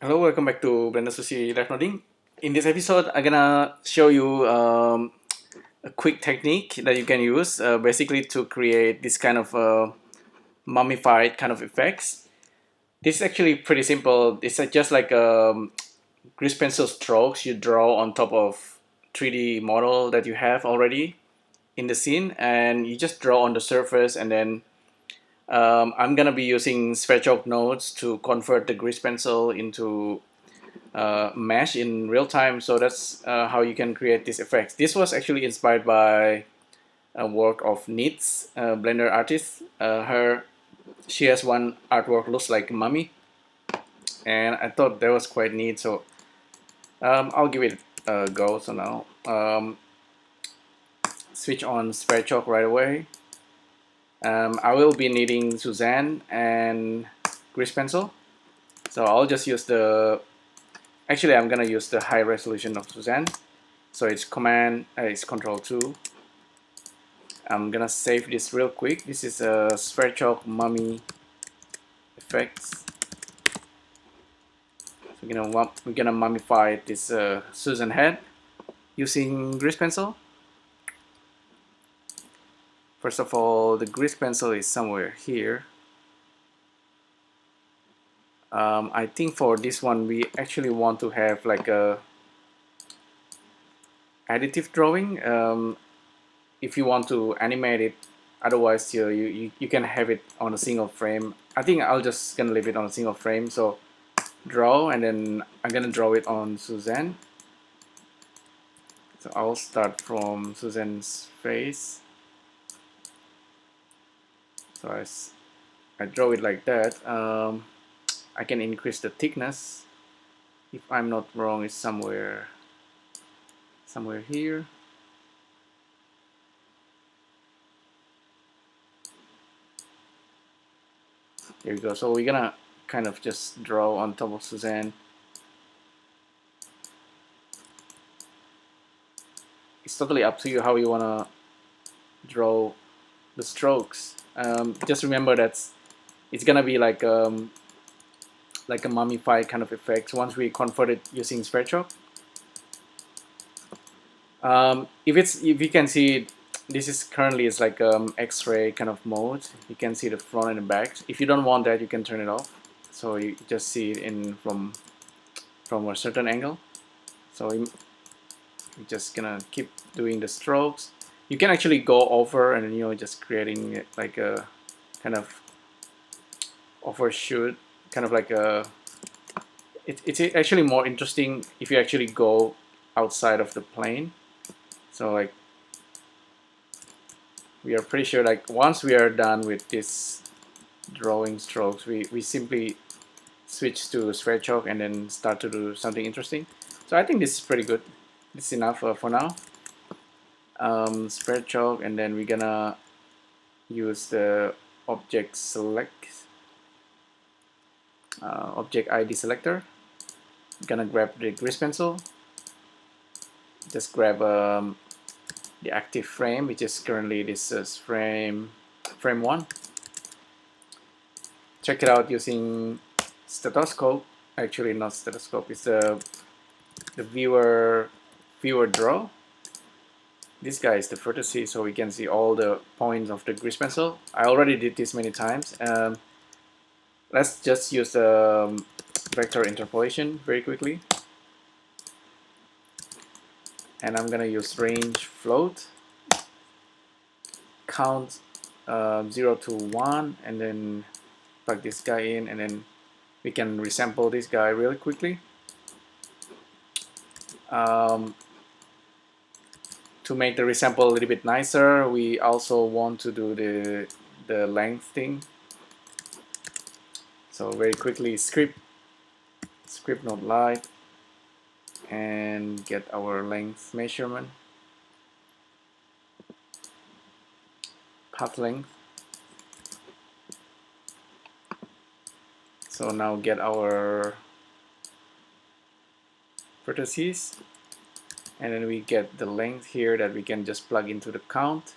Hello, welcome back to Blender Sushi Live Noding. In this episode, I'm gonna show you a quick technique that you can use basically to create this kind of mummified kind of effects. This is actually pretty simple. It's just like grease pencil strokes you draw on top of 3D model that you have already in the scene, and you just draw on the surface, and then I'm gonna be using SVERCHOK nodes to convert the grease pencil into mesh in real time. So that's how you can create these effects. This was actually inspired by a work of Nitz, Blender artist. She has one artwork looks like a mummy, and I thought that was quite neat. So I'll give it a go. So now switch on SVERCHOK right away. I will be needing Suzanne and grease pencil. So I'll just use actually I'm gonna use the high resolution of Suzanne. So it's it's Control 2. I'm gonna save this real quick. This is a SVERCHOK mummy effects. So we're gonna mummify this Susan head using grease pencil. First of all, the grease pencil is somewhere here. I think for this one we actually want to have like a additive drawing. If you want to animate it, otherwise you can have it on a single frame. I think I'll just gonna leave it on a single frame. So draw, and then I'm gonna draw it on Suzanne. So I'll start from Suzanne's face. So I draw it like that. I can increase the thickness. If I'm not wrong, it's somewhere here. There we go. So we're gonna kind of just draw on top of Suzanne. It's totally up to you how you wanna draw the strokes. Just remember that it's gonna be like a mummified kind of effect once we convert it using Svercho. If you can see, this is currently it's like X-ray kind of mode. You can see the front and the back. If you don't want that, you can turn it off. So you just see it in from a certain angle. So we're just gonna keep doing the strokes. You can actually go over and just creating it like a kind of overshoot, kind of like a. It's actually more interesting if you actually go outside of the plane. So like we are pretty sure like once we are done with this drawing strokes, we simply switch to SVERCHOK and then start to do something interesting. So I think this is pretty good. This is enough for now. SVERCHOK, and then we're gonna use the object select, object ID selector. Gonna grab the grease pencil. Just grab the active frame, which is currently this is frame 1. Check it out using stethoscope. Actually, not stethoscope. It's the viewer draw. This guy is the vertices, so we can see all the points of the grease pencil. I already did this many times. Let's just use the vector interpolation very quickly. And I'm gonna use range float, count 0 to 1, and then plug this guy in, and then we can resample this guy really quickly. To make the resample a little bit nicer, we also want to do the length thing. So very quickly, script node light, and get our length measurement, path length. So now get our vertices, and then we get the length here that we can just plug into the count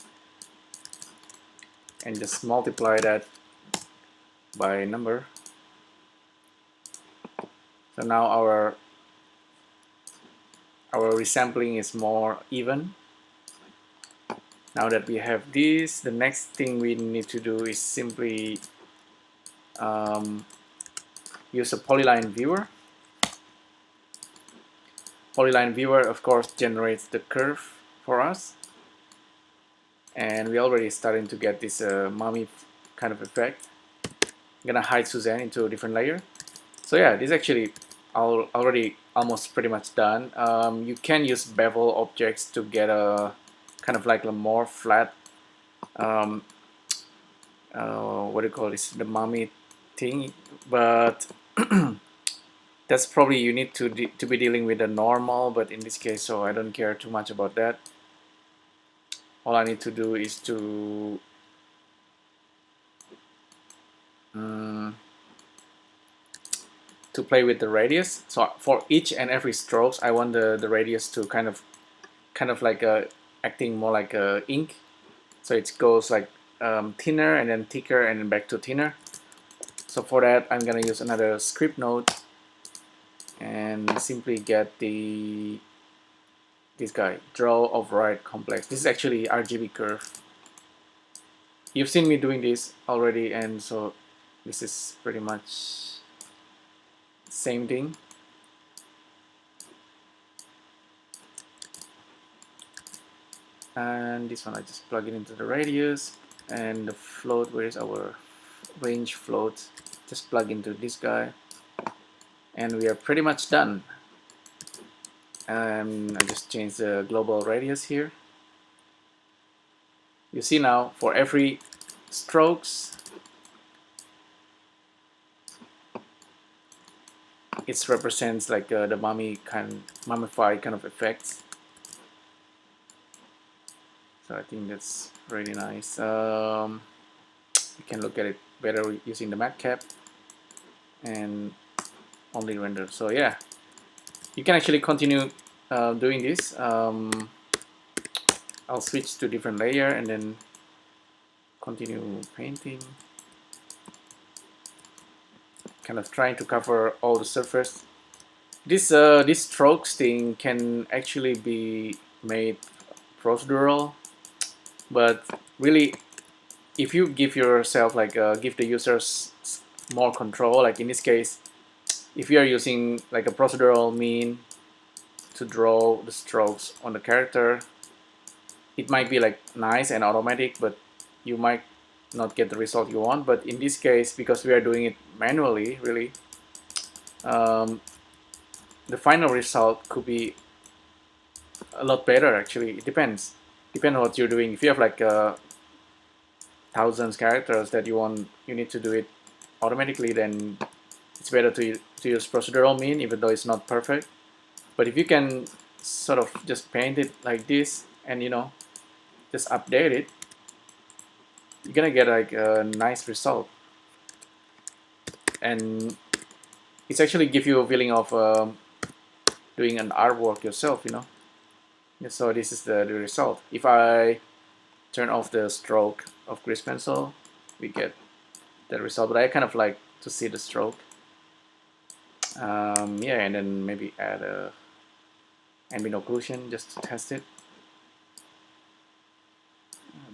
and just multiply that by a number. So now our resembling is more even. Now that we have this, the next thing we need to do is simply use a polyline viewer. Polyline viewer, of course, generates the curve for us, and we already starting to get this mummy kind of effect. I'm gonna hide Suzanne into a different layer. So yeah, this is actually already almost pretty much done. You can use bevel objects to get a kind of like a more flat what do you call this, the mummy thing, but that's probably you need to be dealing with the normal, but in this case, so I don't care too much about that. All I need to do is to play with the radius. So for each and every strokes, I want the radius to kind of like acting more like a ink. So it goes like thinner and then thicker and then back to thinner. So for that, I'm gonna use another script node and simply get this guy, draw override complex. This is actually RGB curve. You've seen me doing this already, and so this is pretty much same thing. And this one I just plug it into the radius, and the float, where is our range float? Just plug into this guy, and we are pretty much done. I just change the global radius here. You see now for every strokes, it represents like the mummify kind of effects. So I think that's really nice. You can look at it better using the matcap and only render. So yeah, you can actually continue doing this. I'll switch to different layer and then continue painting, kind of trying to cover all the surface. This strokes thing can actually be made procedural, but really, if you give yourself like give the users more control, like in this case, if you are using like a procedural mean to draw the strokes on the character, it might be like nice and automatic, but you might not get the result you want. But in this case, because we are doing it manually, really, the final result could be a lot better. Actually, it depends on what you're doing. If you have like thousands characters that you need to do it automatically, then it's better to use procedural mean, even though it's not perfect. But if you can sort of just paint it like this and just update it, you're gonna get like a nice result, and it's actually give you a feeling of doing an artwork yourself, So this is the result. If I turn off the stroke of grease pencil, we get the result, but I kind of like to see the stroke. Yeah, and then maybe add a ambient occlusion just to test it.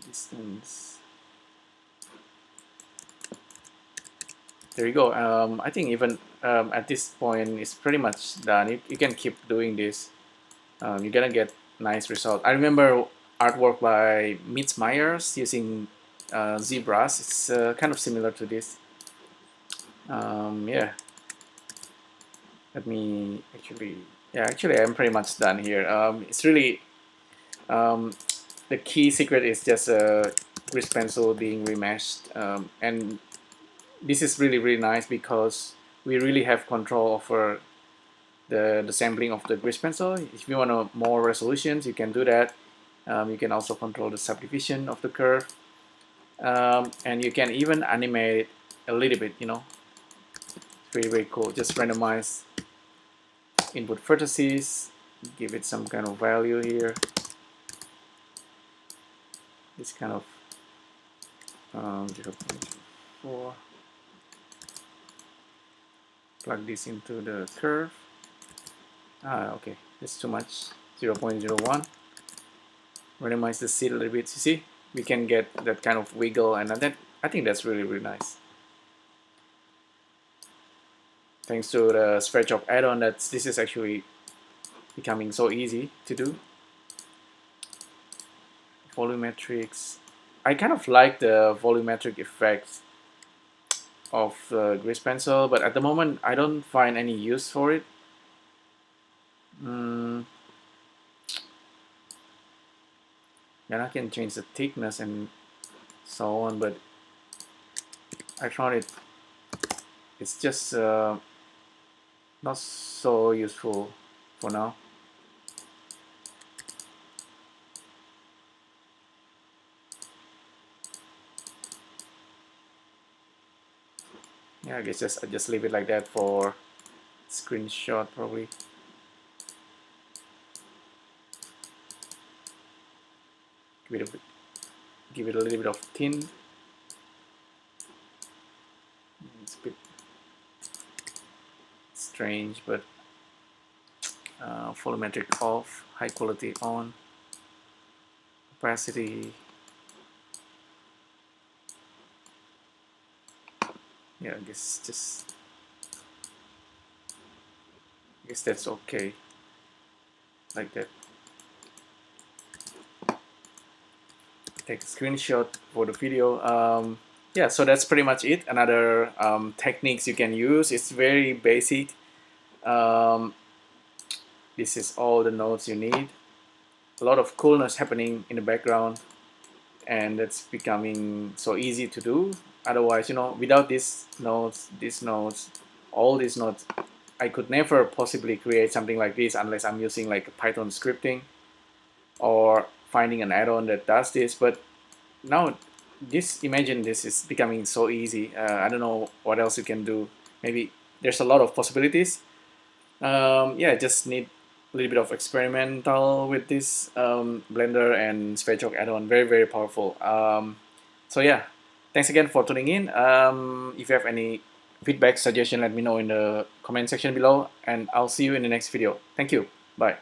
Distance. There you go. I think even at this point it's pretty much done. You can keep doing this. You're gonna get nice result. I remember artwork by Mitz Myers using zebras. It's kind of similar to this. Yeah. Let me actually I'm pretty much done here. It's really the key secret is just grease pencil being remeshed, and this is really nice because we really have control over the sampling of the grease pencil. If you want more resolutions, you can do that. You can also control the subdivision of the curve, and you can even animate it a little bit. It's very cool. Just randomize input vertices, give it some kind of value here. This kind of 0.4. plug this into the curve. Okay, it's too much. 0.01. Randomize the seed a little bit. You see, we can get that kind of wiggle, and that I think that's really nice. Thanks to the SVERCHOK add-on, this is actually becoming so easy to do. Volumetrics. I kind of like the volumetric effects of the grease pencil, but at the moment I don't find any use for it. Then I can change the thickness and so on, but I found it's just not so useful for now. Yeah, I guess I just leave it like that for screenshot probably. Give it a little bit of tint. It's a bit strange, but volumetric off, high quality on, opacity. Yeah, I guess that's okay, like that. Take a screenshot for the video. Yeah, so that's pretty much it. Another techniques you can use. It's very basic. This is all the nodes you need. A lot of coolness happening in the background, and that's becoming so easy to do. Otherwise, you know, without these nodes, all these nodes, I could never possibly create something like this unless I'm using like Python scripting or finding an add-on that does this. But now imagine this is becoming so easy. I don't know what else you can do. Maybe there's a lot of possibilities. Yeah, just need a little bit of experimental with this Blender and SVERCHOK add-on. Very powerful. So yeah, thanks again for tuning in. If you have any feedback, suggestion, let me know in the comment section below, and I'll see you in the next video. Thank you. Bye.